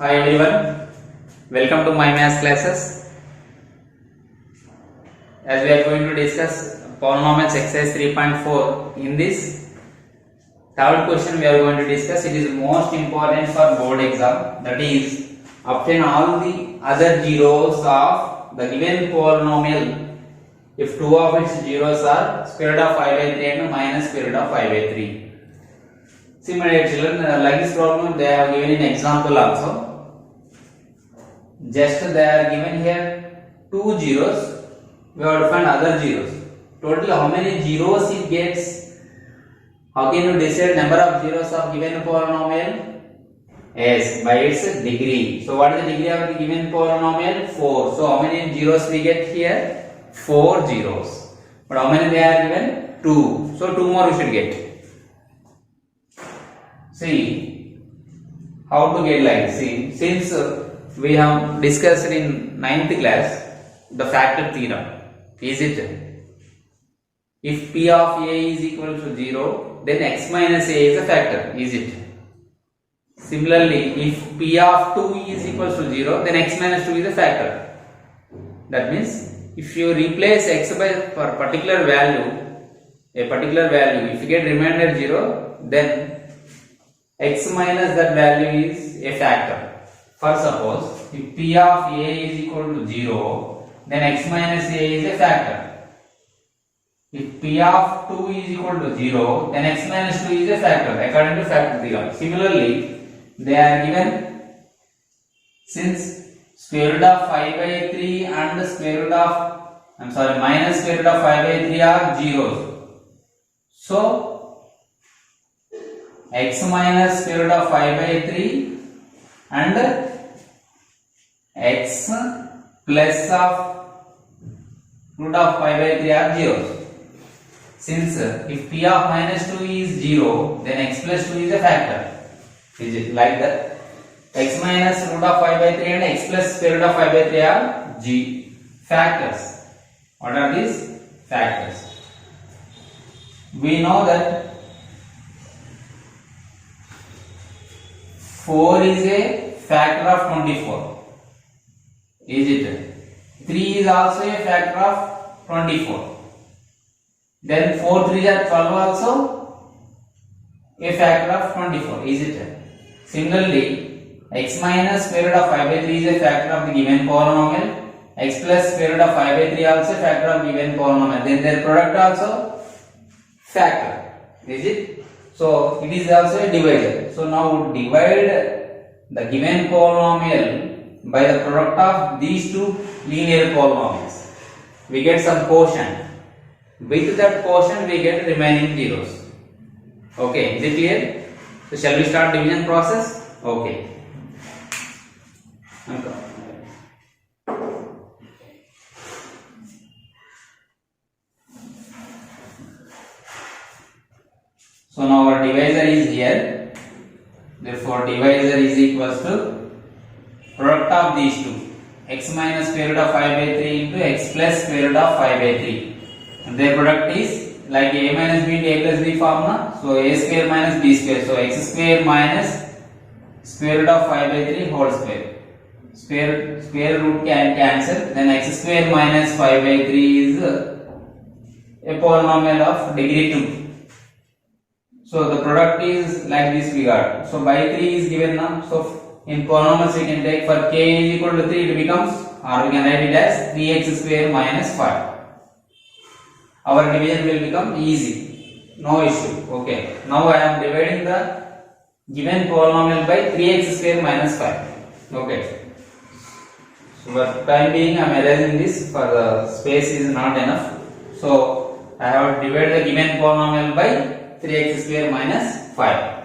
Hi everyone, welcome to my maths classes. As we are going to discuss polynomials exercise 3.4, in this third question we are going to discuss, it is most important for board exam, that is obtain all the other zeros of the given polynomial if two of its zeros are square root of 5 by 3 and minus square root of 5 by 3. See my dear children, like this problem they have given an example also. Just they are given here two zeros, we have to find other zeros. Total how many zeros it gets? How can you decide number of zeros of given polynomial? Yes, by its degree. So what is the degree of the given polynomial? 4. So how many zeros we get here? 4 zeros. But how many they are given? 2. So 2 more we should get. See how to get like this. See, since we have discussed in 9th class the factor theorem. Is it? If P of A is equal to 0, then x minus A is a factor. Is it? Similarly, if P of 2 is equal to 0, then x minus 2 is a factor. That means, if you replace x by a particular value, if you get remainder 0, then x minus that value is a factor. For suppose, if P of A is equal to 0, then x minus A is a factor. If P of 2 is equal to 0, then x minus 2 is a factor according to factor theorem. Similarly, they are given, since square root of 5 by 3 and minus square root of 5 by 3 are zeros. So, x minus square root of 5 by 3 and x plus of root of 5 by 3 are zeros. Since if P of minus 2 is 0, then x plus 2 is a factor. Is it like that? X minus root of 5 by 3 and x plus square root of 5 by 3 are factors. What are these? Factors. We know that 4 is a factor of 24. Is it? 3 is also a factor of 24. Then 4 3 are 12 also a factor of 24. Is it? Similarly, x minus square root of 5 by 3 is a factor of the given polynomial. X plus square root of 5 by 3 also a factor of given polynomial. Then their product also factor. Is it? So it is also a divisor. So now divide the given polynomial by the product of these two linear polynomials. We get some quotient. With that quotient we get remaining zeros. Okay, is it clear? So shall we start division process? Okay. So now our divisor is here. Therefore divisor is equals to product of these two, x minus square root of 5 by 3 into x plus square root of 5 by 3. And their product is like a minus b into a plus b formula. So a square minus b square. So x square minus square root of 5 by 3 whole square. Square root can cancel. Then x square minus 5 by 3 is a polynomial of degree 2. So the product is like this we got. So by 3 is given now. So in polynomials we can take for k is equal to 3, it becomes, or we can write it as 3x square minus 5. Our division will become easy, no issue. Okay, now I am dividing the given polynomial by 3x square minus 5. Okay, so for time being I am erasing this, for the space is not enough. So I have divided the given polynomial by 3x square minus 5.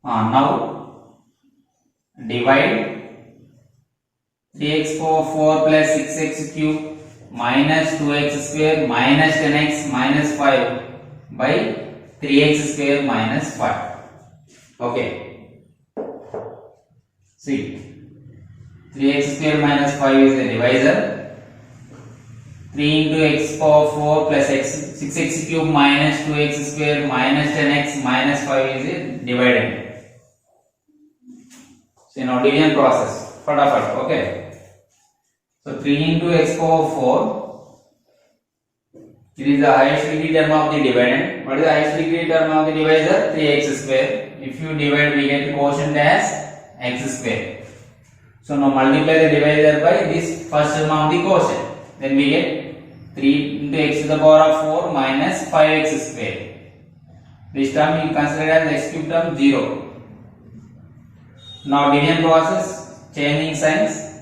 Now divide 3x power 4 plus 6x cube minus 2x square minus 10x minus 5 by 3x square minus 5. Okay. See, 3x square minus 5 is the divisor. 3 into x power 4 plus x 6x cube minus 2x square minus 10x minus 5 is a dividend. So now division process. Fatafat. Okay. So 3 into x power 4. It is the highest degree term of the dividend. What is the highest degree term of the divisor? 3x square. If you divide, we get quotient as x square. So now multiply the divisor by this first term of the quotient. Then we get 3 into x to the power of 4 minus 5x square. This term you consider as x cube term 0. Now division process, changing signs,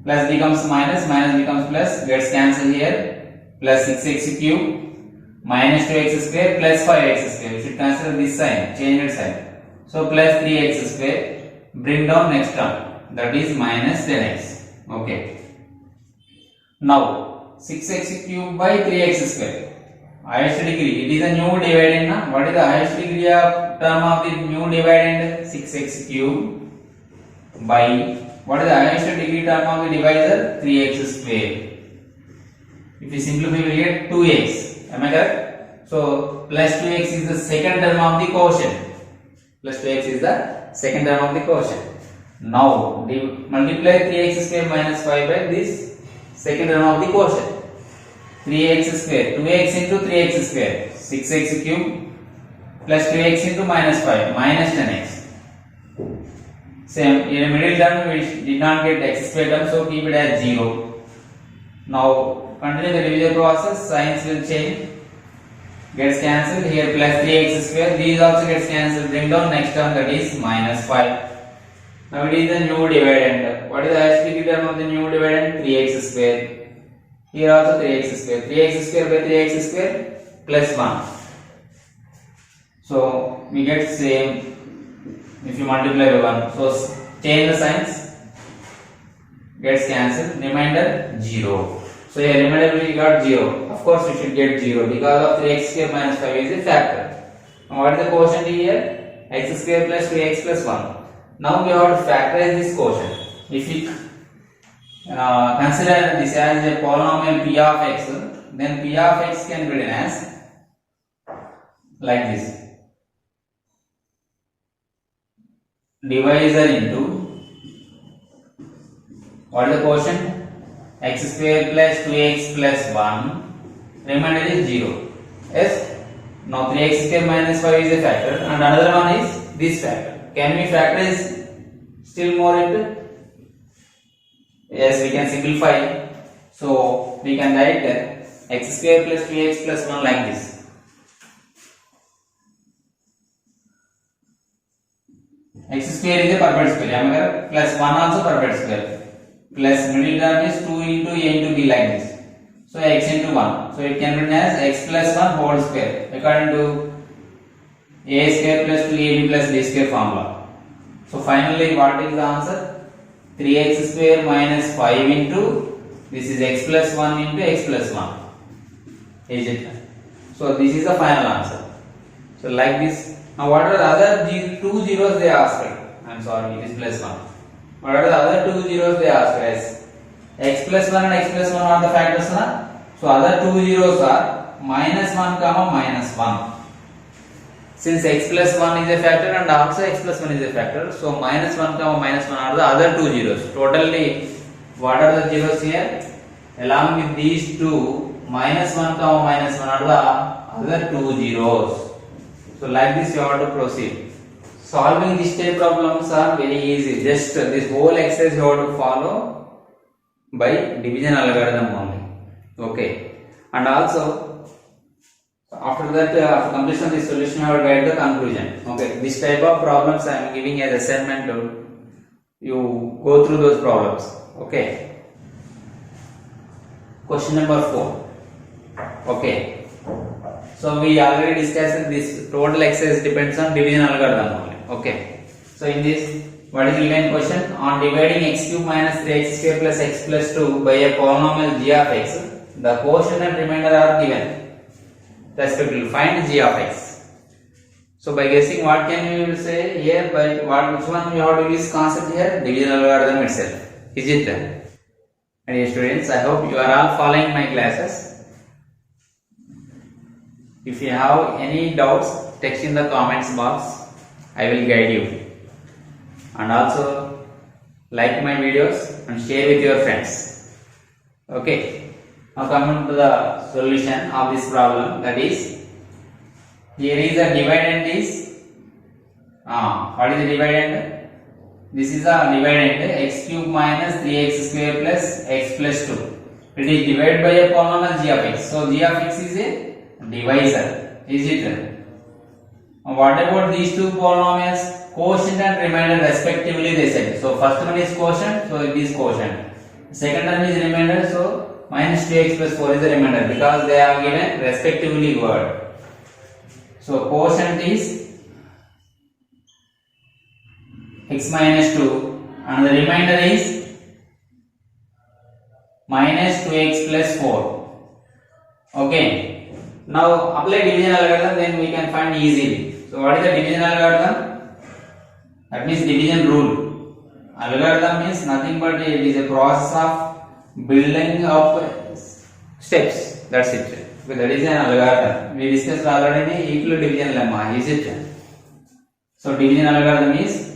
plus becomes minus, minus becomes plus, gets cancelled here, plus 6x cube minus 2x square plus 5x square. We should consider this sign, changed sign. So plus 3x square, bring down next term, that is minus 10x. Okay. Now 6x cube by 3x square. Highest degree. It is a new dividend. Na? What is the highest degree of term of the new dividend? 6x cube by what is the highest degree term of the divisor? 3x square. If you simplify, we get 2x. Am I correct? So plus 2x is the second term of the quotient. Plus 2x is the second term of the quotient. Now multiply 3x square minus 5 by this second term of the quotient. 3x square, 2x into 3x square, 6x cube plus 2x into minus 5, minus 10x. Same, in the middle term we did not get x square term, so keep it as 0. Now continue the division process, signs will change, gets cancelled, here plus 3x square, these also gets cancelled, bring down next term, that is minus 5. Now it is the new dividend. What is the highest degree term of the new dividend? 3x square. Here also 3x square. 3x square by 3x square plus 1. So we get same if you multiply by 1. So change the signs, gets cancelled, remainder 0. So here remainder we got 0. Of course we should get 0 because of 3x square minus 5 is a factor. Now what is the quotient here? X square plus 2x plus 1. Now we have to factorize this quotient. If we consider this as a polynomial p of x, then p of x can be written as like this. Divisor into what is the quotient? X square plus 2x plus 1. Remainder is 0. Yes. Now 3x square minus 5 is a factor, and another one is this factor. Can we factorize still more into? Yes, we can simplify. So we can write x square plus 2x plus 1 like this. X square is a perfect square, plus 1 also perfect square. Plus middle term is 2 into a into b like this. So x into 1. So it can be written as x plus 1 whole square according to a square plus 2ab plus b square formula. So finally what is the answer? 3x square minus 5 into this is x plus 1 into x plus 1. Is it? So this is the final answer. So like this. Now what are the other two zeros they asked? I am sorry, it is plus 1. What are the other two zeros they asked as? X plus 1 and x plus 1 are the factors. Na? So other two zeros are minus 1 comma minus 1. Since x plus 1 is a factor and also x plus 1 is a factor, so minus 1 comma minus 1 are the other two zeros. Totally, what are the zeros here? Along with these two, minus 1 comma minus 1 are the other two zeros. So like this you have to proceed. Solving this type problems are very easy. Just this whole exercise you have to follow by division algorithm only. Okay, and also after that, after completion of the solution, I will write the conclusion. Okay, this type of problems I am giving as assignment to you. Go through those problems. Okay. Question number 4. Okay. So we already discussed this total exercise depends on division algorithm only. Okay. So in this, what is the given question? On dividing x cube minus 3x square plus x plus 2 by a polynomial g of x, the quotient and remainder are given. Respectively, find g of x. So by guessing, what can you say here? By which one you have to use concept here? Division algorithm itself. Is it? Dear students, I hope you are all following my classes. If you have any doubts, text in the comments box. I will guide you. And also like my videos and share with your friends. Okay. Now coming to the solution of this problem, that is, here is a dividend is what is the dividend? This is a dividend x cube minus 3x square plus x plus 2. It is divided by a polynomial g of x. So g of x is a divisor. Is it? What about these two polynomials? Quotient and remainder respectively they said. So first one is quotient, so it is quotient. Second one is remainder, so minus 2x plus 4 is the remainder because they are given respectively word. So quotient is x minus 2 and the remainder is minus 2x plus 4. Okay. Now apply division algorithm, then we can find easily. So what is the division algorithm? That means division rule. Algorithm means nothing but it is a process of building up steps. That's it. So that is an algorithm. We discussed already equal division lemma. Is it? So division algorithm is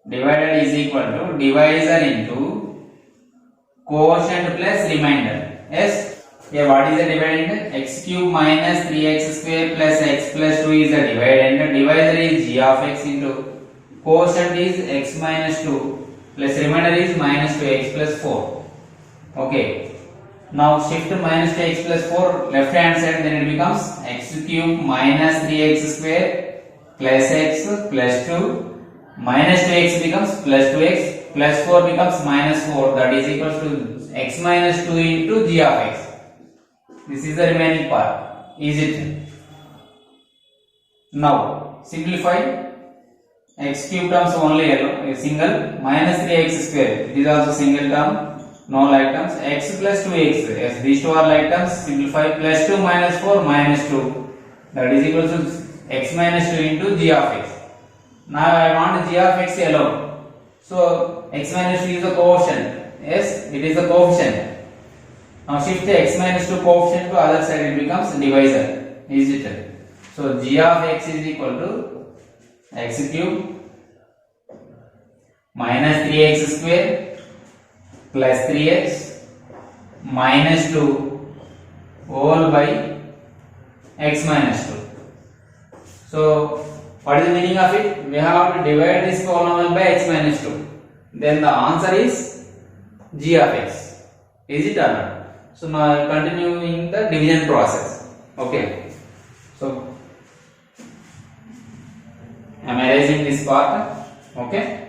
divided is equal to divisor into quotient plus remainder. Yes. Here what is the dividend? X cube minus 3x square plus x plus 2 is the dividend. Divisor is g of x into quotient is x minus 2 plus remainder is minus 2x plus 4. Okay. Now shift minus 2x plus 4 left hand side, then it becomes x cube minus 3x square plus x plus 2 minus 2x becomes plus 2x plus 4 becomes minus 4, that is equal to x minus 2 into g of x. This is the remaining part. Is it? Now simplify. X cube terms only a single minus 3x square. It is also single term. No like terms. X plus 2x. Yes, these two are like terms. Simplify. Plus 2 minus 4 minus 2. That is equal to x minus 2 into g of x. Now I want g of x alone. So x minus 2 is a quotient. Yes, it is a coefficient. Now shift the x minus 2 coefficient to other side. It becomes divisor. Is it? So g of x is equal to x cube minus 3x square plus 3x minus 2 whole by x minus 2. So what is the meaning of it? We have to divide this polynomial by x minus 2. Then the answer is g of x. Is it or not? So now I am continuing the division process. Okay. So I am erasing this part. Okay.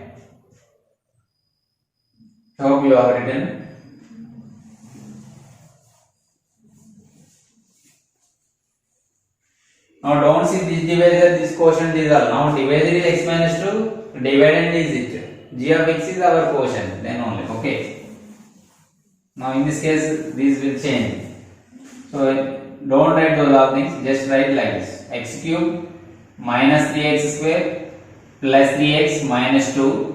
I hope you have written. Now don't see this divisor, this quotient is all. Now divisor is x minus 2, dividend is it. G of x is our quotient, then only. Okay. Now in this case, this will change. So don't write those all things, just write like this. X cube minus 3x square plus 3x minus 2.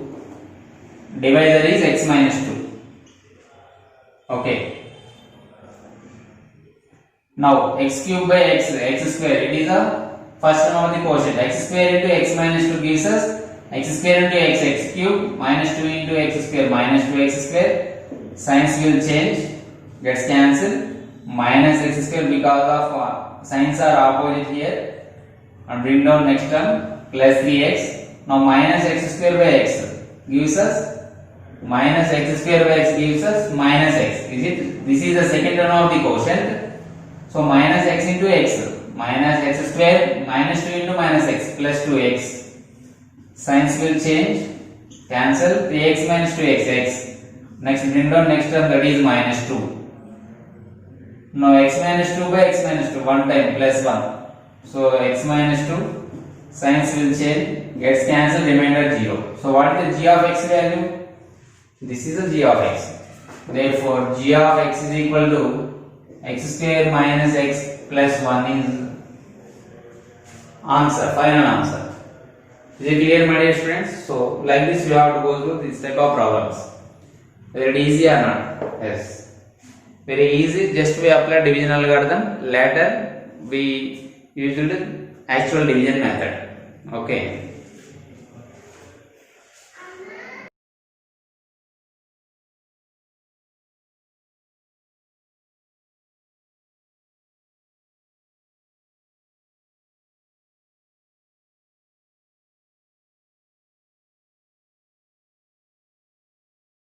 Divisor is x minus 2. Okay. Now x cube by x square, it is a first term of the quotient. X square into x minus 2 gives us x square into x cube minus 2 into x square minus 2x square. Signs will change, gets cancelled. Minus x square because of signs are opposite here. And bring down next term plus 3x. Now minus x square by x gives us minus x square by x gives us minus x. Is it? This is the second term of the quotient. So minus x into x. Minus x square minus 2 into minus x plus 2x. Signs will change. Cancel 3x minus 2x x. Next bring down next term, that is minus 2. Now x minus 2 by x minus 2 one time plus 1. So x minus 2. Signs will change. Gets cancelled. Remainder 0. So what is the g of x value? This is a g of x. Therefore, g of x is equal to x square minus x plus 1 is answer, final answer. Is it clear, my dear students? So like this we have to go through this type of problems. Very easy or not? Yes, very easy. Just we apply division algorithm. Later we used actual division method. Okay.